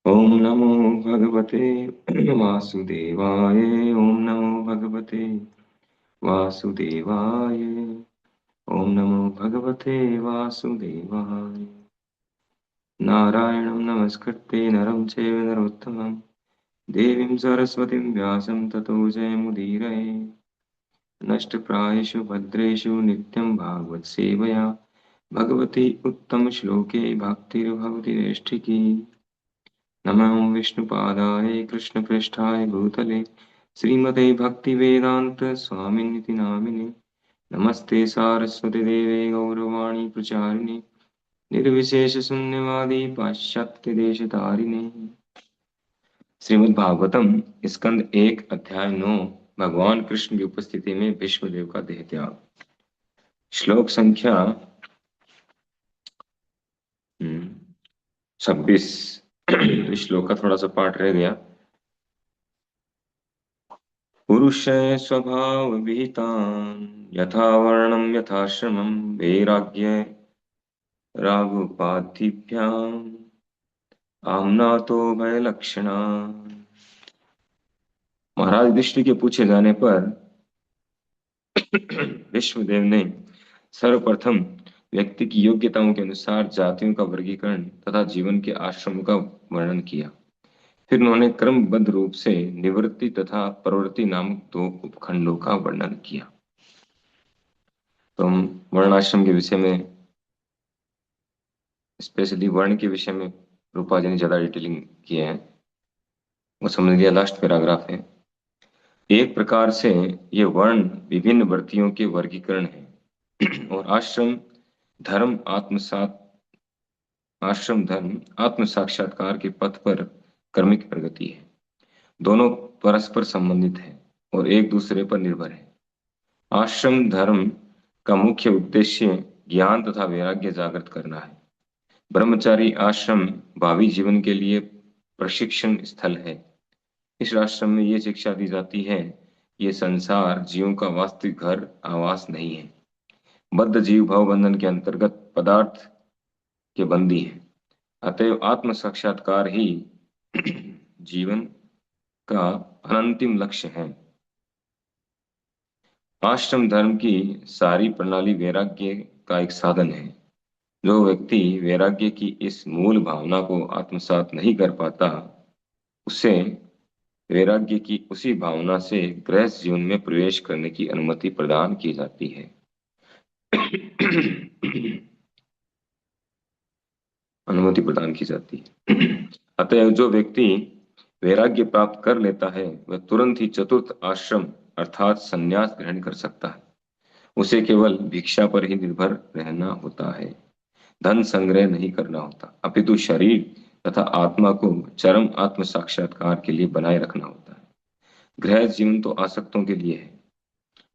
ओम नमो भगवते वासुदेवाय। ओम नमो भगवते वासुदेवाय। ओम नमो भगवते वासुदेवाय। नारायणं नमस्कृत्य नरं चैव नरोत्तमं देवीं सरस्वतीं व्यासं ततो जयमुदीरये। नष्टप्रायेषु भद्रेषु नित्यं भागवत सेवया भगवती उत्तमश्लोके भक्तिर्भवति नैष्ठिकी। नमो विष्णुपादाय कृष्णपृष्ठाय भूतले श्रीमते भक्तिवेदांत स्वामिनिति नामिने। नमस्ते सारस्वती देवे गौरवाणी प्रचारिणे निर्विशेष शून्यवादी पाश्चात्य देश तारिणे। श्रीमद् भागवतम स्कंद 1 अध्याय 9। भगवान कृष्ण की उपस्थिति में भीष्मदेव का देह त्याग। श्लोक संख्या 26। इस श्लोक का थोड़ा सा पाठ रह गया। पुरुषय स्वभाव विहितान् यथा वर्णम यथाश्रमं वैराग्य रागोपाधिभ्याम् आम्नातो भय लक्षणा। महाराज युधिष्ठिर के पूछे जाने पर विष्णुदेव ने सर्वप्रथम व्यक्ति की योग्यताओं के अनुसार जातियों का वर्गीकरण तथा जीवन के आश्रमों का वर्णन किया। फिर उन्होंने क्रमबद्ध रूप से निवृत्ति तथा प्रवृत्ति नामक 2 उपखंडों का वर्णन किया। तो हम वर्णाश्रम के विषय में, स्पेशली वर्ण के विषय में रूपा जी ने ज्यादा डिटेलिंग किए हैं, वो समझ लिया। लास्ट पैराग्राफ है। एक प्रकार से ये वर्ण विभिन्न वृत्तियों के वर्गीकरण है और आश्रम धर्म आत्म साक्षात्कार के पथ पर क्रमिक प्रगति है। दोनों परस्पर संबंधित है और एक दूसरे पर निर्भर है। आश्रम धर्म का मुख्य उद्देश्य ज्ञान तथा वैराग्य जागृत करना है। ब्रह्मचारी आश्रम भावी जीवन के लिए प्रशिक्षण स्थल है। इस आश्रम में ये शिक्षा दी जाती है, ये संसार जीवों का वास्तविक घर आवास नहीं है। बद्ध जीव भव बंधन के अंतर्गत पदार्थ के बंदी है। अतएव आत्म साक्षात्कार ही जीवन का अनंतिम लक्ष्य है। आश्रम धर्म की सारी प्रणाली वैराग्य का एक साधन है। जो व्यक्ति वैराग्य की इस मूल भावना को आत्मसात नहीं कर पाता, उसे वैराग्य की उसी भावना से गृहस्थ जीवन में प्रवेश करने की अनुमति प्रदान की जाती है। अनुमति प्रदान की जाती है। अतः जो व्यक्ति वैराग्य प्राप्त कर लेता है, वह तुरंत ही चतुर्थ आश्रम अर्थात संन्यास ग्रहण कर सकता है। उसे केवल भिक्षा पर ही निर्भर रहना होता है। धन संग्रह नहीं करना होता, अपितु शरीर तथा आत्मा को चरम आत्म साक्षात्कार के लिए बनाए रखना होता है। गृह जीवन तो आसक्तों के लिए है।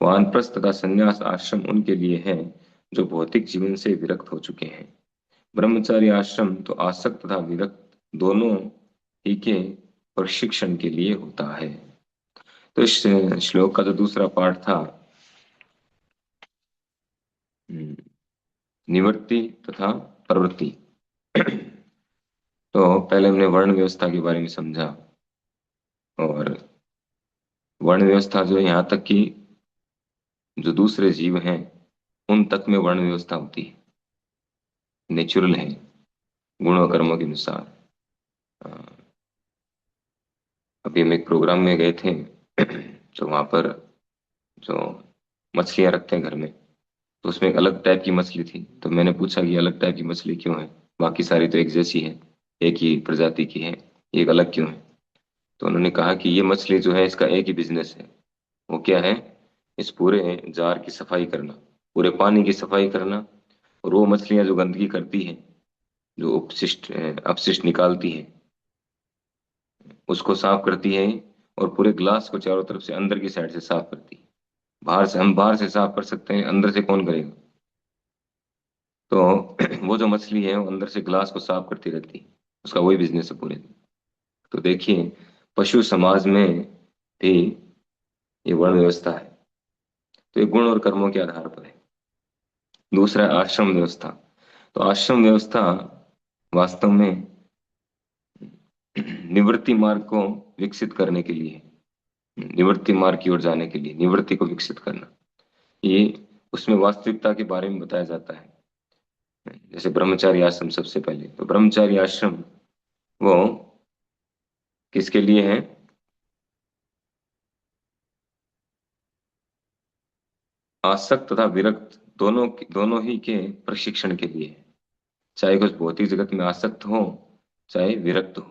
वानप्रस्थ तथा संन्यास आश्रम उनके लिए है जो भौतिक जीवन से विरक्त हो चुके हैं। ब्रह्मचारी आश्रम तो आसक्त तथा विरक्त दोनों ही के प्रशिक्षण के लिए होता है। तो इस श्लोक का जो दूसरा पार्ट था, निवृत्ति तथा प्रवृत्ति, तो पहले हमने वर्ण व्यवस्था के बारे में समझा। और वर्ण व्यवस्था जो है, यहाँ तक कि जो दूसरे जीव हैं उन तक में वर्ण व्यवस्था होती है, नेचुरल है, गुण और कर्मों के अनुसार। अ, अभी हम एक प्रोग्राम में गए थे जो वहां पर जो मछलियां रखते हैं घर में, तो उसमें एक अलग टाइप की मछली थी। तो मैंने पूछा कि अलग टाइप की मछली क्यों है, बाकी सारी तो एक जैसी है, एक ही प्रजाति की है, एक अलग क्यों है? तो उन्होंने कहा कि ये मछली जो है इसका एक ही बिजनेस है। वो क्या है? इस पूरे जार की सफाई करना, पूरे पानी की सफाई करना, और वो मछलियां जो गंदगी करती हैं, जो अपशिष्ट निकालती हैं, उसको साफ करती है और पूरे ग्लास को चारों तरफ से अंदर की साइड से साफ करती है। हम बाहर से साफ कर सकते हैं, अंदर से कौन करेगा? तो वो जो मछली है वो अंदर से ग्लास को साफ करती रहती है, उसका वही बिजनेस है पूरे दिन। तो देखिए, पशु समाज में भी ये वर्ण व्यवस्था है। तो ये गुण और कर्मों के आधार पर है। दूसरा है आश्रम व्यवस्था। तो आश्रम व्यवस्था वास्तव में निवृत्ति मार्ग को विकसित करने के लिए, निवृत्ति मार्ग की ओर जाने के लिए, निवृत्ति को विकसित करना, ये उसमें वास्तविकता के बारे में बताया जाता है। जैसे ब्रह्मचारी आश्रम, सबसे पहले तो ब्रह्मचारी आश्रम वो किसके लिए है? आसक्त तथा विरक्त दोनों ही के प्रशिक्षण के लिए है। चाहे कुछ भौतिक जगत में आसक्त हो, चाहे विरक्त हो,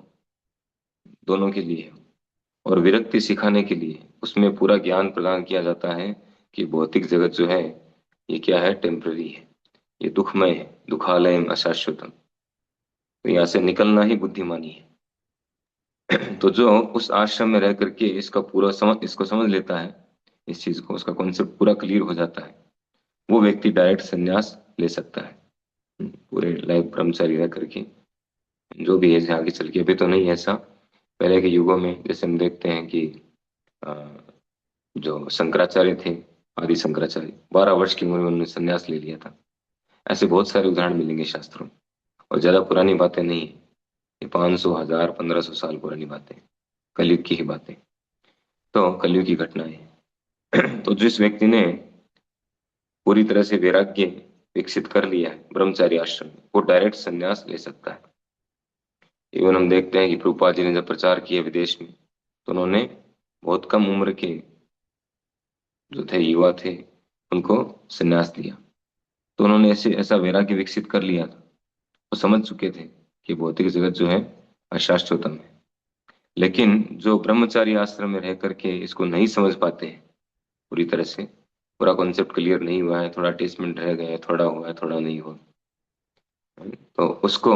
दोनों के लिए है। और विरक्ति सिखाने के लिए उसमें पूरा ज्ञान प्रदान किया जाता है कि भौतिक जगत जो है ये क्या है? टेम्पररी है, ये दुखमय है, दुखालयम अशाश्वतम, तो यहाँ से निकलना ही बुद्धिमानी है। तो जो उस आश्रम में रह करके इसको समझ लेता है, इस चीज को, उसका कॉन्सेप्ट पूरा क्लियर हो जाता है, वो व्यक्ति डायरेक्ट संन्यास ले सकता है। पूरे लाइफ ब्रह्मचारी रह करके जो भी है आगे चल के, अभी तो नहीं है ऐसा, पहले के युगों में जैसे हम देखते हैं कि अ, जो शंकराचार्य थे, आदि शंकराचार्य, 12 वर्ष की उम्र में उन्होंने संन्यास ले लिया था। ऐसे बहुत सारे उदाहरण मिलेंगे शास्त्रों में। और ज्यादा पुरानी बातें नहीं है, ये 500, 1000, 1500 साल पुरानी बातें, कलयुग की ही बातें, तो कलयुग की घटनाएं हैं। तो जिस व्यक्ति ने पूरी तरह से वैराग्य विकसित कर लिया है ब्रह्मचारी आश्रम में, वो डायरेक्ट संन्यास ले सकता है। इवन हम देखते हैं कि प्रभुपाद जी ने जब प्रचार किया विदेश में, तो उन्होंने बहुत कम उम्र के जो थे, युवा थे, उनको संन्यास दिया। तो उन्होंने ऐसे ऐसा वैराग्य विकसित कर लिया था, वो समझ चुके थे कि भौतिक जगत जो है अशाश्वतम है। लेकिन जो ब्रह्मचारी आश्रम में रह करके इसको नहीं समझ पाते हैं पूरी तरह से, पूरा कॉन्सेप्ट क्लियर नहीं हुआ है, थोड़ा अटैचमेंट रह गया है, थोड़ा हुआ है, थोड़ा नहीं हुआ, तो उसको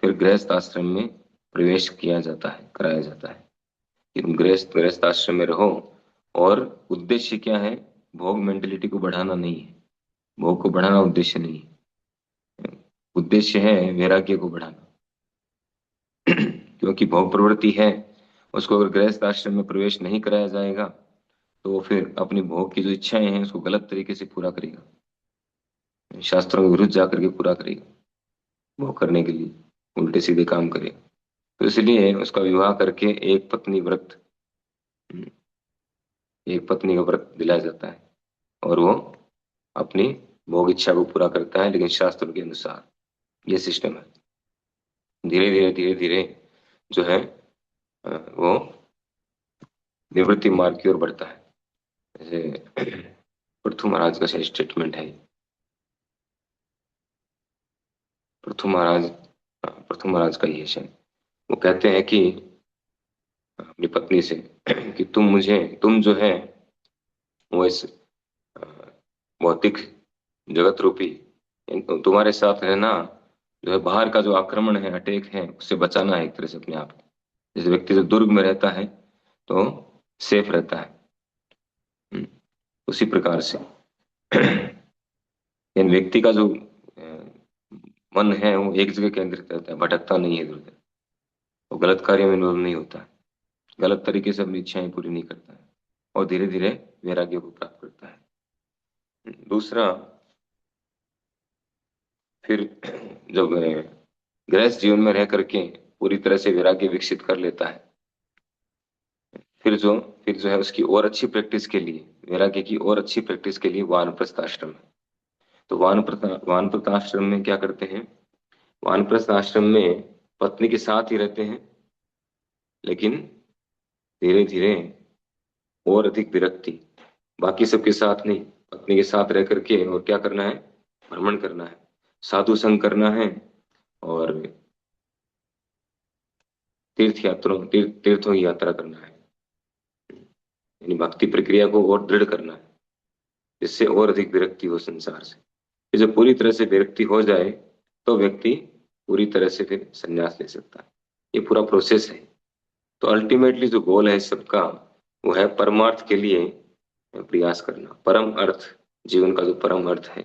फिर गृहस्थ आश्रम में प्रवेश किया जाता है, कराया जाता है कि तुम गृहस्थ गृहस्थ आश्रम में रहो। और उद्देश्य क्या है? भोग मेंटेलिटी को बढ़ाना नहीं है, भोग को बढ़ाना उद्देश्य नहीं है, उद्देश्य है वैराग्य को बढ़ाना। क्योंकि भोग प्रवृत्ति है, उसको अगर गृहस्थ आश्रम में प्रवेश नहीं कराया जाएगा तो वो फिर अपनी भोग की जो इच्छाएं हैं उसको गलत तरीके से पूरा करेगा, शास्त्रों के विरुद्ध जाकर के पूरा करेगा, भोग करने के लिए उल्टे सीधे काम करेगा। तो इसलिए उसका विवाह करके एक पत्नी का व्रत दिलाया जाता है, और वो अपनी भोग इच्छा को पूरा करता है, लेकिन शास्त्रों के अनुसार। ये सिस्टम है। धीरे धीरे जो है वो निवृत्ति मार्ग की ओर बढ़ता है। जैसे पृथु महाराज का स्टेटमेंट है, पृथु महाराज का ये है। वो कहते हैं कि अपनी पत्नी से कि तुम जो है वो इस अ, भौतिक जगत रूपी, तुम्हारे साथ रहना जो है, बाहर का जो आक्रमण है, अटैक है, उससे बचाना है एक तरह से अपने आप को। जैसे व्यक्ति जो दुर्ग में रहता है तो सेफ रहता है, हम्म, उसी प्रकार से इन व्यक्ति का जो मन है वो एक जगह केंद्रित रहता है, भटकता नहीं है इधर उधर, वो गलत कार्य में इन्वॉल्व नहीं होता है, गलत तरीके से अपनी इच्छाएं पूरी नहीं करता है, और धीरे धीरे वैराग्य को प्राप्त करता है। दूसरा, फिर जब गृहस्थ जीवन में रह करके पूरी तरह से वैराग्य विकसित कर लेता है, फिर जो है उसकी और अच्छी प्रैक्टिस के लिए, वैराग्य की और अच्छी प्रैक्टिस के लिए वानप्रस्थ आश्रम है। तो वानप्रस्थ आश्रम में क्या करते हैं? वानप्रस्थ आश्रम में पत्नी के साथ ही रहते हैं, लेकिन धीरे धीरे और अधिक विरक्ति, बाकी सबके साथ नहीं, पत्नी के साथ रह करके और क्या करना है? भ्रमण करना है, साधु संग करना है, और तीर्थों की यात्रा करना है, यानी भक्ति प्रक्रिया को और दृढ़ करना है, जिससे और अधिक विरक्ति हो संसार से। ये जब पूरी तरह से विरक्ति हो जाए तो व्यक्ति पूरी तरह से फिर संन्यास ले सकता है। ये पूरा प्रोसेस है। तो अल्टीमेटली जो गोल है इस सबका, वो है परमार्थ के लिए प्रयास करना, परम अर्थ, जीवन का जो परम अर्थ है,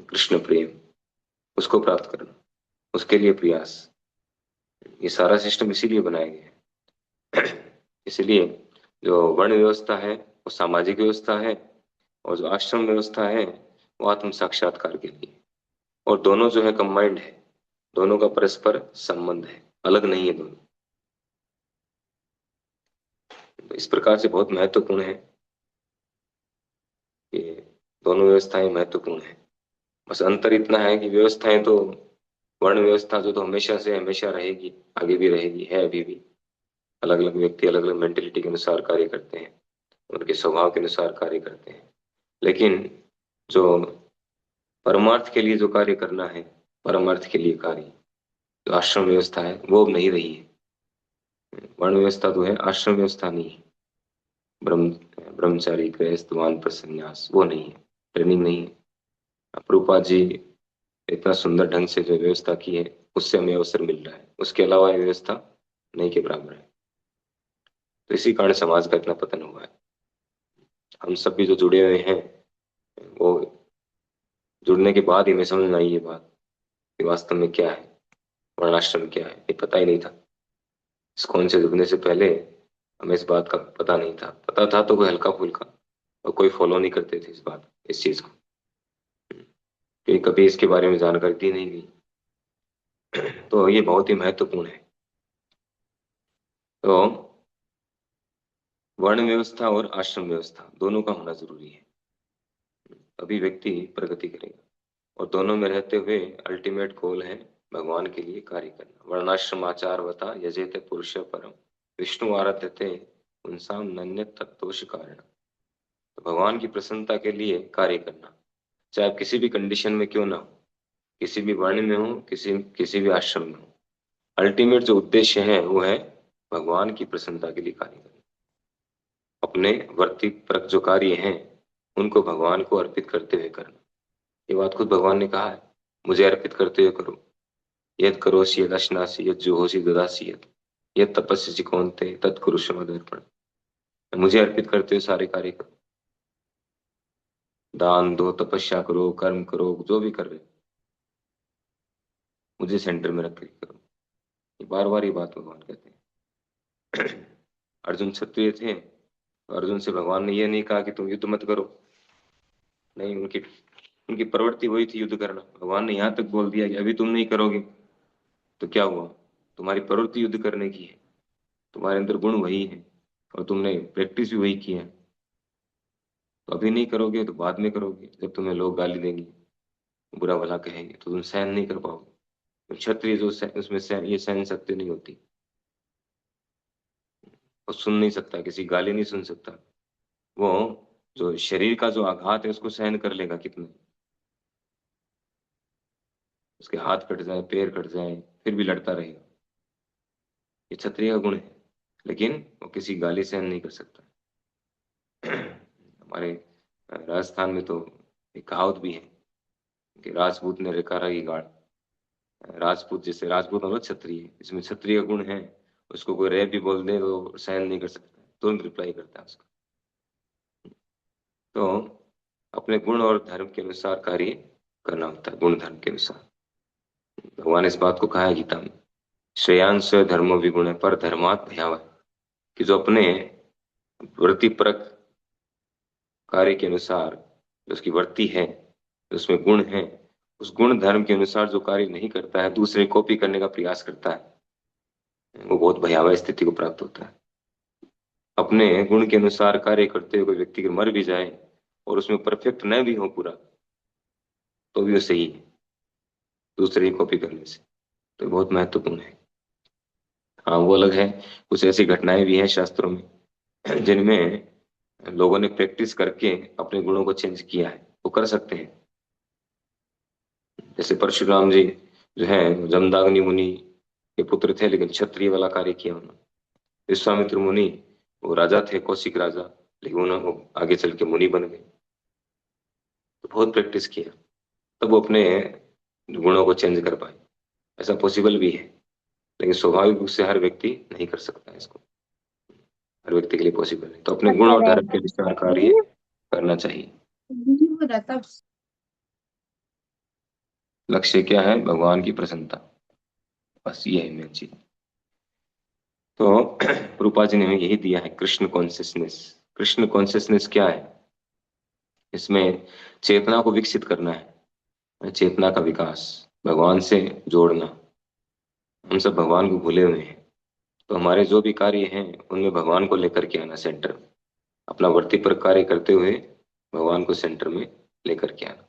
कृष्ण प्रेम, उसको प्राप्त करना, उसके लिए प्रयास। ये सारा सिस्टम इसीलिए बनाया गया है। इसलिए जो वर्ण व्यवस्था है वो सामाजिक व्यवस्था है, और जो आश्रम व्यवस्था है वो आत्म साक्षात्कार के लिए। और दोनों जो है कंबाइंड है, दोनों का परस्पर संबंध है, अलग नहीं है दोनों। इस प्रकार से बहुत महत्वपूर्ण है कि दोनों व्यवस्थाएं महत्वपूर्ण है। बस अंतर इतना है कि व्यवस्थाएं तो, वर्ण व्यवस्था जो तो हमेशा से हमेशा रहेगी, आगे भी रहेगी, है अभी भी। अलग अलग व्यक्ति अलग अलग मेंटेलिटी के अनुसार कार्य करते हैं, उनके स्वभाव के अनुसार कार्य करते हैं। लेकिन जो परमार्थ के लिए जो कार्य करना है, परमार्थ के लिए कार्य, जो आश्रम व्यवस्था है वो अब नहीं रही है। वर्ण व्यवस्था तो है, आश्रम व्यवस्था नहीं है। ब्रह्म ब्रह्मचारी, गृहस्थ, वानप्रस्थ, संन्यास वो नहीं है, ट्रेनिंग नहीं है। प्रभुपाद जी इतना सुंदर ढंग से जो व्यवस्था की है, उससे हमें अवसर मिल रहा है, उसके अलावा ये व्यवस्था नहीं के बराबर है। तो इसी कारण समाज का इतना पतन हुआ है। हम सब भी जो जुड़े हुए हैं, वो जुड़ने के बाद ही हमें समझ में आई ये बात कि वास्तव में क्या है, वर्णाश्रम क्या है, ये पता ही नहीं था। इस्कॉन से जुड़ने से पहले हमें इस बात का पता नहीं था, पता था तो कोई हल्का फुल्का, और कोई फॉलो नहीं करते थे इस चीज को, क्योंकि कभी इसके बारे में जानकारी दी नहीं गई। तो ये बहुत ही महत्वपूर्ण है। तो वर्ण व्यवस्था और आश्रम व्यवस्था दोनों का होना जरूरी है, तभी व्यक्ति प्रगति करेगा। और दोनों में रहते हुए अल्टीमेट गोल है भगवान के लिए कार्य करना। वर्णाश्रम आचार वता यजेते पुरुष परम, विष्णु आराध्यते उनसाम नन्य तत्तोष कारण। तो भगवान की प्रसन्नता के लिए कार्य करना, चाहे आप किसी भी कंडीशन में क्यों ना हो, किसी भी वर्ण में हो, किसी किसी भी आश्रम में हो, अल्टीमेट जो उद्देश्य है वो है भगवान की प्रसन्नता के लिए कार्य करना। अपने वर्ती परक जो कार्य हैं उनको भगवान को अर्पित करते हुए करना। ये बात खुद भगवान ने कहा है, मुझे अर्पित करते हुए करो। यद करोसि यदश्नासि यद जुहोसि ददासि यद, यद तपस्यसि कौन्तेय तत्कुरुष्व मदर्पण। मुझे अर्पित करते हुए सारे कार्य करो, दान दो, तपस्या करो, कर्म करो, जो भी कर रहे हो, मुझे सेंटर में रख के करो। ये बार बार ये बात भगवान कहते हैं। अर्जुन क्षत्रिय थे, तो अर्जुन से भगवान ने ये नहीं कहा कि तुम युद्ध मत करो, नहीं, उनकी उनकी प्रवृत्ति वही थी युद्ध करना। भगवान ने यहाँ तक बोल दिया कि अभी तुम नहीं करोगे तो क्या हुआ, तुम्हारी प्रवृत्ति युद्ध करने की है, तुम्हारे अंदर गुण वही है, और तुमने प्रैक्टिस भी वही की है। तो अभी नहीं करोगे तो बाद में करोगे, जब तुम्हें लोग गाली देंगे, बुरा भला कहेंगे, तो तुम सहन नहीं कर पाओगे। तो क्षत्रिय जो उसमें ये सहन शक्ति नहीं होती, वो सुन नहीं सकता, किसी गाली नहीं सुन सकता। वो जो शरीर का जो आघात है उसको सहन कर लेगा कितने, उसके हाथ कट जाए, पैर कट जाए, फिर भी लड़ता रहेगा। ये क्षत्रिय का गुण है। लेकिन वो किसी गाली सहन नहीं कर सकता। हमारे राजस्थान में तो एक कहावत भी है कि राजपूत ने रेखा रही गाड़। राजपूत, जैसे राजपूत मतलब क्षत्रिय, इसमें क्षत्रिय गुण है, उसको कोई रैप भी बोल दे तो सहन नहीं कर सकता, तुरंत रिप्लाई करता है उसका। तो अपने गुण और धर्म के अनुसार कार्य करना होता है, गुण धर्म के अनुसार। भगवान ने इस बात को कहा है गीता में, श्रेयांश धर्मो विगुण पर धर्मात् भयावह, कि जो अपने वृत्तिपरक कार्य के अनुसार, जो उसकी वृत्ति है, जो उसमें गुण है, उस गुण धर्म के अनुसार जो कार्य नहीं करता है, दूसरे कॉपी करने का प्रयास करता है, वो बहुत भयावह स्थिति को प्राप्त होता है। अपने गुण के अनुसार कार्य करते हुए कोई व्यक्ति अगर मर भी जाए और उसमें परफेक्ट न भी हो पूरा, तो भी वो सही है दूसरे की कॉपी करने से। तो बहुत महत्वपूर्ण है। हाँ, वो अलग है। कुछ ऐसी घटनाएं भी हैं शास्त्रों में जिनमें लोगों ने प्रैक्टिस करके अपने गुणों को चेंज किया है, वो कर सकते हैं। जैसे परशुराम जी जो है, जमदाग्नि मुनि के पुत्र थे, लेकिन क्षत्रिय वाला कार्य किया उन्होंने। विश्वामित्र मुनि, वो राजा थे, कौशिक राजा, लेकिन उन्होंने वो आगे चल के मुनि बन गए। तो बहुत प्रैक्टिस किया, तब वो अपने गुणों को चेंज कर पाए। ऐसा पॉसिबल भी है, लेकिन स्वाभाविक रूप से हर व्यक्ति नहीं कर सकता है इसको, हर व्यक्ति के लिए पॉसिबल है। तो अपने गुण पता और धर्म रहता के अनुसार कार्य करना चाहिए। हो रहता। लक्ष्य क्या है? भगवान की प्रसन्नता, बस ये है मेन चीज। तो रूपा जी ने हमें यही दिया है, कृष्ण कॉन्शियसनेस। कृष्ण कॉन्शियसनेस क्या है? इसमें चेतना को विकसित करना है, चेतना का विकास, भगवान से जोड़ना। हम सब भगवान को भूले हुए हैं, तो हमारे जो भी कार्य हैं उनमें भगवान को लेकर के आना सेंटर में, अपना वर्ती पर कार्य करते हुए भगवान को सेंटर में लेकर के आना,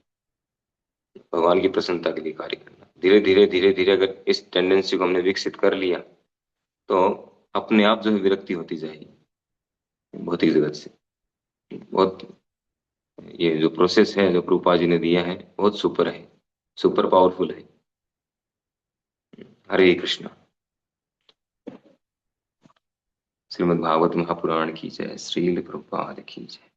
भगवान की प्रसन्नता के लिए कार्य करना। धीरे धीरे धीरे धीरे अगर इस टेंडेंसी को हमने विकसित कर लिया तो अपने आप जो है विरक्ति होती जाएगी भौतिक जगत से। बहुत, ये जो प्रोसेस है जो प्रभुपाद जी ने दिया है बहुत सुपर है, सुपर पावरफुल है। हरे कृष्णा। श्रीमद् भागवत महापुराण की जय, श्रील प्रभुपाद की जय।